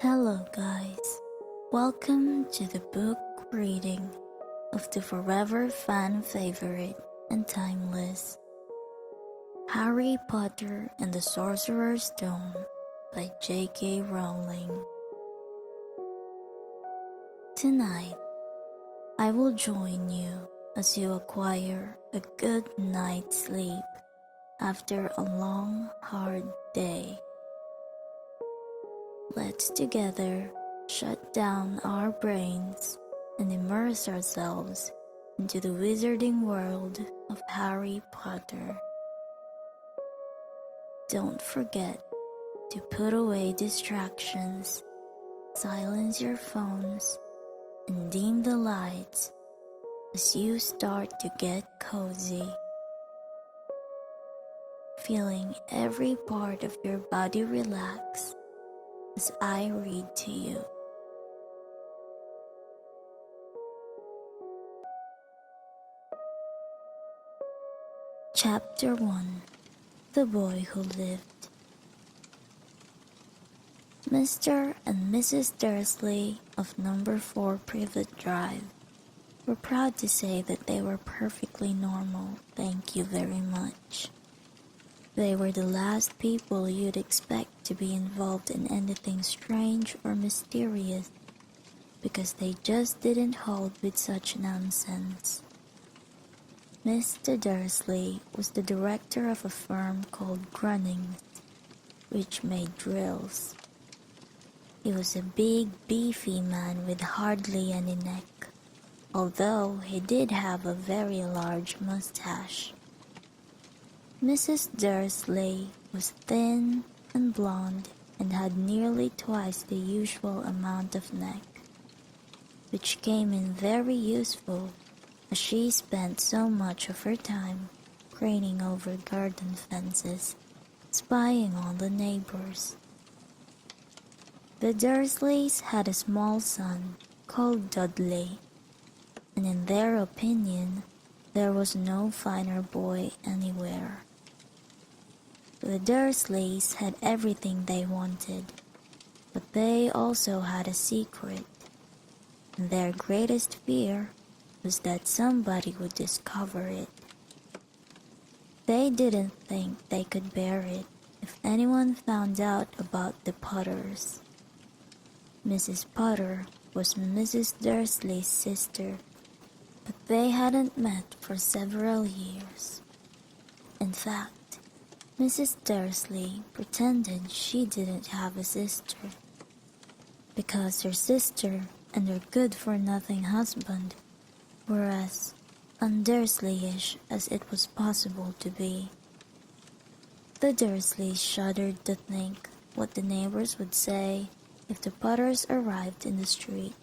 Hello, guys. Welcome to the book reading of the forever fan favorite and timeless Harry Potter and the Sorcerer's Stone by J.K. Rowling. Tonight, I will join you as you acquire a good night's sleep after a long, hard day. Let's together shut down our brains and immerse ourselves into the wizarding world of Harry Potter. Don't forget to put away distractions, silence your phones, and dim the lights as you start to get cozy. Feeling every part of your body relax as I read to you. Chapter 1: The Boy Who Lived. Mr. and Mrs. Dursley of number 4 Privet Drive were proud to say that they were perfectly normal, thank you very much. They were the last people you'd expect to be involved in anything strange or mysterious because they just didn't hold with such nonsense. Mr. Dursley was the director of a firm called Grunnings, which made drills. He was a big, beefy man with hardly any neck, although he did have a very large mustache. Mrs. Dursley was thin and blonde and had nearly twice the usual amount of neck, which came in very useful as she spent so much of her time craning over garden fences, spying on the neighbors. The Dursleys had a small son called Dudley, and in their opinion, there was no finer boy anywhere. The Dursleys had everything they wanted, but they also had a secret, and their greatest fear was that somebody would discover it. They didn't think they could bear it if anyone found out about the Potters. Mrs. Potter was Mrs. Dursley's sister, but they hadn't met for several years. In fact, Mrs. Dursley pretended she didn't have a sister, because her sister and her good-for-nothing husband were as un-Dursleyish as it was possible to be. The Dursleys shuddered to think what the neighbors would say if the Potters arrived in the street.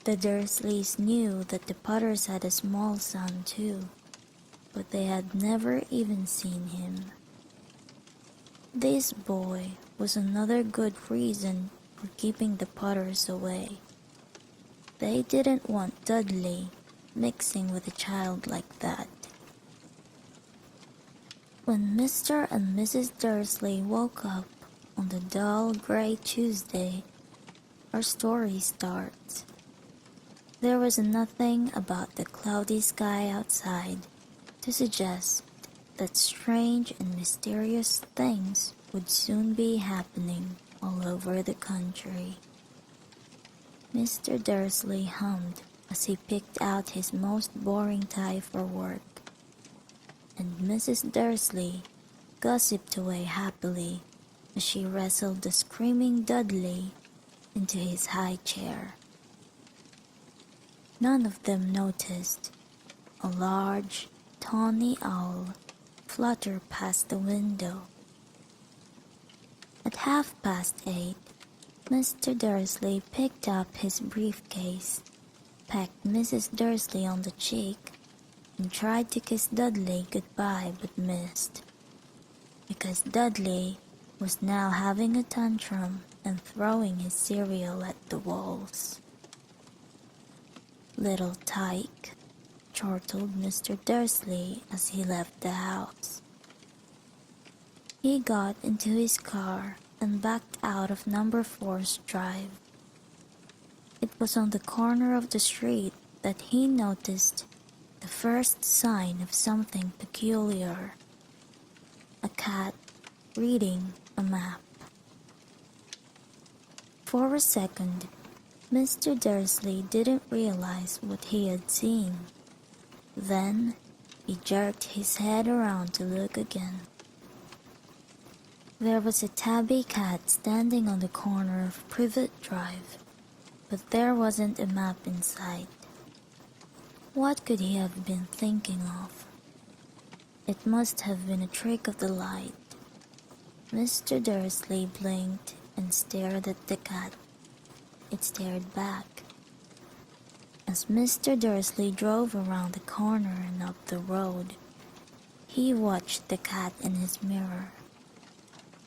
The Dursleys knew that the Potters had a small son too, but they had never even seen him. This boy was another good reason for keeping the Potters away. They didn't want Dudley mixing with a child like that. When Mr. and Mrs. Dursley woke up on the dull gray Tuesday, our story starts. There was nothing about the cloudy sky outside to suggest that strange and mysterious things would soon be happening all over the country. Mr. Dursley hummed as he picked out his most boring tie for work, and Mrs. Dursley gossiped away happily as she wrestled the screaming Dudley into his high chair. None of them noticed a large, tawny owl flutter past the window. At 8:30, Mr. Dursley picked up his briefcase, pecked Mrs. Dursley on the cheek, and tried to kiss Dudley goodbye but missed, because Dudley was now having a tantrum and throwing his cereal at the walls. "Little tyke," chortled Mr. Dursley as he left the house. He got into his car and backed out of number four's drive. It was on the corner of the street that he noticed the first sign of something peculiar. A cat reading a map. For a second, Mr. Dursley didn't realize what he had seen. Then he jerked his head around to look again. There was a tabby cat standing on the corner of Privet Drive, but there wasn't a map in sight. What could he have been thinking of? It must have been a trick of the light. Mr. Dursley blinked and stared at the cat. It stared back. As Mr. Dursley drove around the corner and up the road, he watched the cat in his mirror.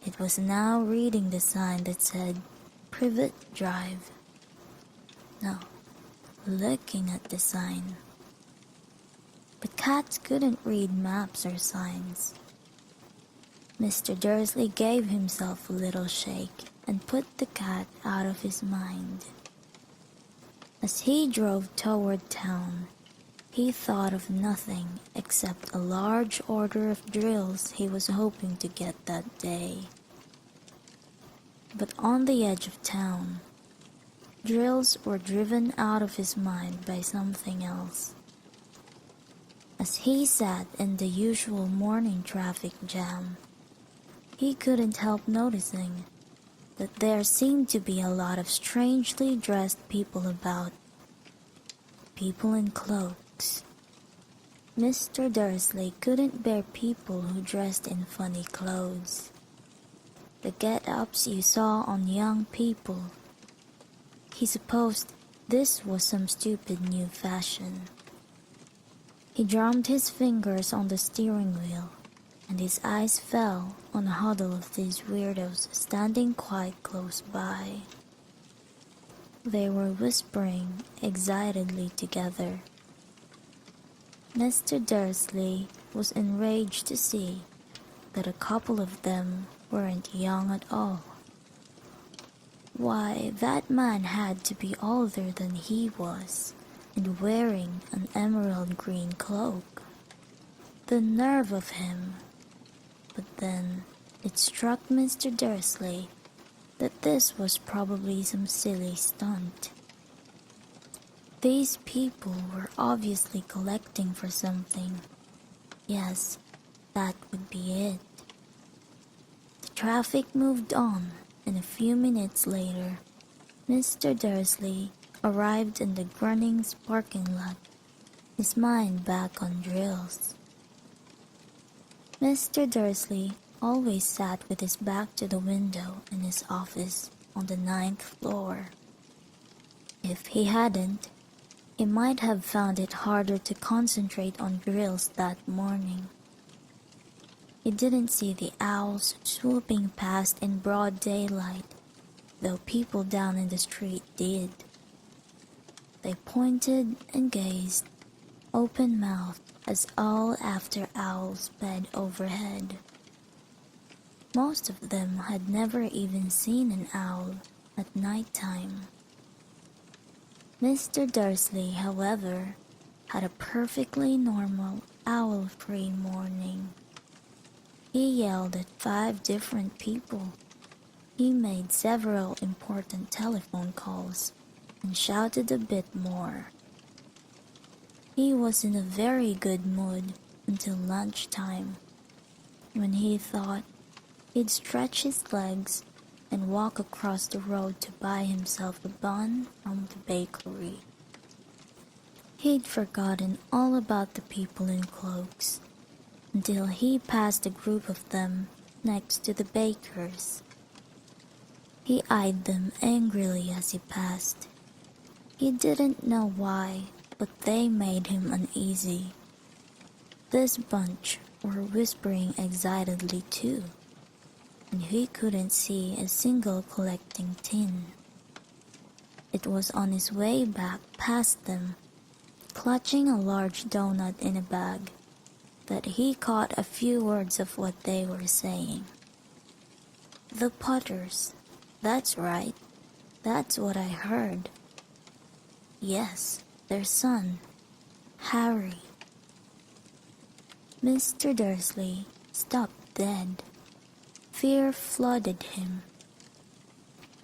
It was now reading the sign that said Privet Drive. No, looking at the sign. But cats couldn't read maps or signs. Mr. Dursley gave himself a little shake and put the cat out of his mind. As he drove toward town, he thought of nothing except a large order of drills he was hoping to get that day. But on the edge of town, drills were driven out of his mind by something else. As he sat in the usual morning traffic jam, he couldn't help noticing that there seemed to be a lot of strangely dressed people about. People in cloaks. Mr. Dursley couldn't bear people who dressed in funny clothes. The get-ups you saw on young people. He supposed this was some stupid new fashion. He drummed his fingers on the steering wheel, and his eyes fell on a huddle of these weirdos standing quite close by. They were whispering excitedly together. Mr. Dursley was enraged to see that a couple of them weren't young at all. Why, that man had to be older than he was, and wearing an emerald green cloak. The nerve of him! But then it struck Mr. Dursley that this was probably some silly stunt. These people were obviously collecting for something. Yes, that would be it. The traffic moved on, and a few minutes later, Mr. Dursley arrived in the Grunnings parking lot, his mind back on drills. Mr. Dursley always sat with his back to the window in his office on the 9th floor. If he hadn't, he might have found it harder to concentrate on drills that morning. He didn't see the owls swooping past in broad daylight, though people down in the street did. They pointed and gazed, open-mouthed, as owl after owl sped overhead. Most of them had never even seen an owl at night time. Mr. Dursley, however, had a perfectly normal owl-free morning. He yelled at 5 different people. He made several important telephone calls and shouted a bit more. He was in a very good mood until lunchtime, when he thought he'd stretch his legs and walk across the road to buy himself a bun from the bakery. He'd forgotten all about the people in cloaks until he passed a group of them next to the baker's. He eyed them angrily as he passed. He didn't know why, but they made him uneasy. This bunch were whispering excitedly too, and he couldn't see a single collecting tin. It was on his way back past them, clutching a large donut in a bag, that he caught a few words of what they were saying. The Potters. That's right. That's what I heard. Yes, their son, Harry. Mr. Dursley stopped dead. Fear flooded him.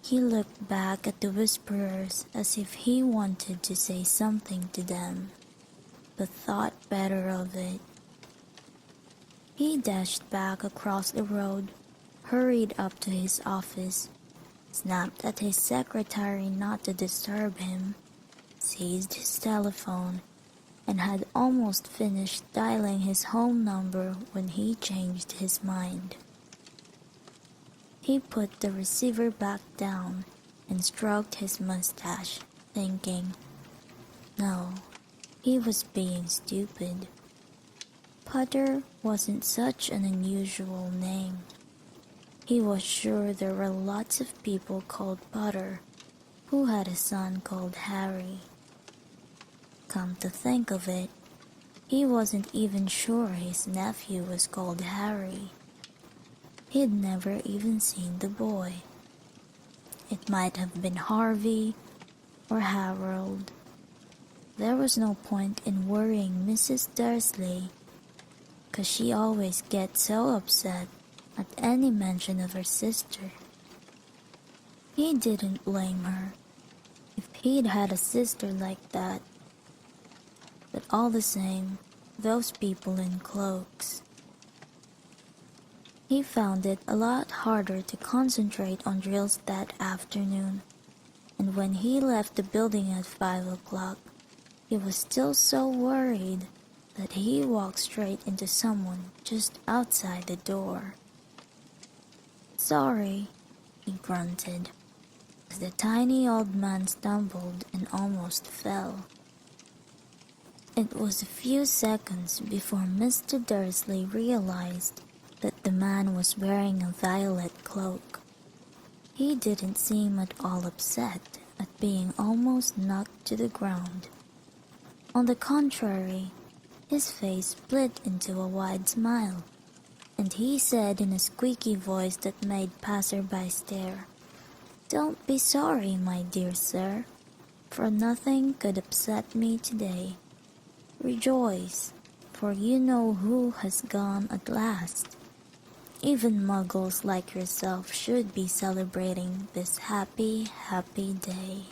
He looked back at the whisperers as if he wanted to say something to them, but thought better of it. He dashed back across the road, hurried up to his office, snapped at his secretary not to disturb him, seized his telephone, and had almost finished dialing his home number when he changed his mind. He put the receiver back down and stroked his mustache, thinking, no, he was being stupid. Potter wasn't such an unusual name. He was sure there were lots of people called Potter who had a son called Harry. Come to think of it, he wasn't even sure his nephew was called Harry. He'd never even seen the boy. It might have been Harvey or Harold. There was no point in worrying Mrs. Dursley, 'cause she always gets so upset at any mention of her sister. He didn't blame her if he'd had a sister like that. But all the same, those people in cloaks. He found it a lot harder to concentrate on drills that afternoon, and when he left the building at 5 o'clock, he was still so worried that he walked straight into someone just outside the door. "Sorry," he grunted, as the tiny old man stumbled and almost fell. It was a few seconds before Mr. Dursley realized that the man was wearing a violet cloak. He didn't seem at all upset at being almost knocked to the ground. On the contrary, his face split into a wide smile, and he said in a squeaky voice that made passersby stare, "Don't be sorry, my dear sir, for nothing could upset me today. Rejoice, for you know who has gone at last. Even muggles like yourself should be celebrating this happy, happy day."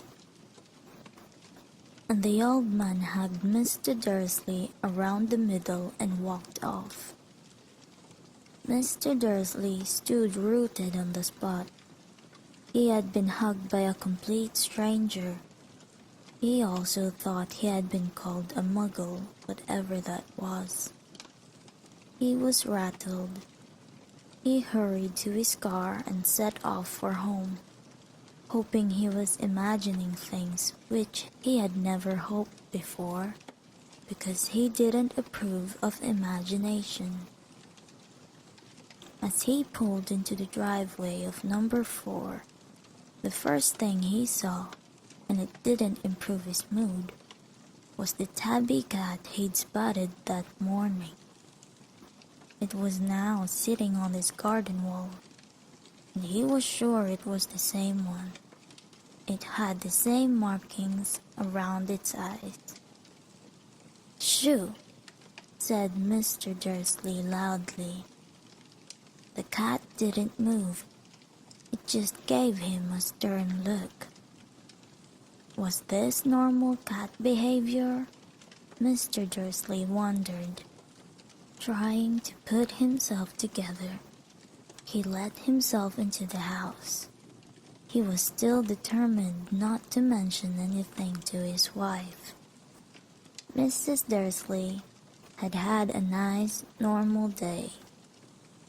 And the old man hugged Mr. Dursley around the middle and walked off. Mr. Dursley stood rooted on the spot. He had been hugged by a complete stranger. He also thought he had been called a muggle, whatever that was. He was rattled. He hurried to his car and set off for home, hoping he was imagining things which he had never hoped before, because he didn't approve of imagination. As he pulled into the driveway of number 4, the first thing he saw, and it didn't improve his mood, was the tabby cat he'd spotted that morning. It was now sitting on his garden wall, and he was sure it was the same one. It had the same markings around its eyes. "Shoo!" said Mr. Dursley loudly. The cat didn't move. It just gave him a stern look. Was this normal cat behavior? Mr. Dursley wondered. Trying to put himself together, he let himself into the house. He was still determined not to mention anything to his wife. Mrs. Dursley had had a nice, normal day.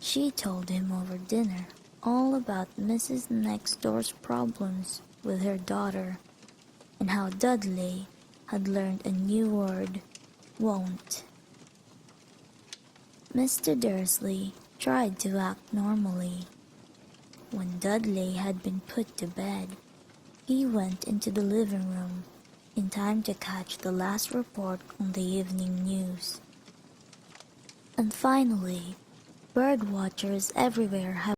She told him over dinner all about Mrs. Next Door's problems with her daughter, and how Dudley had learned a new word, won't. Mr. Dursley tried to act normally. When Dudley had been put to bed, he went into the living room in time to catch the last report on the evening news. And finally, bird watchers everywhere have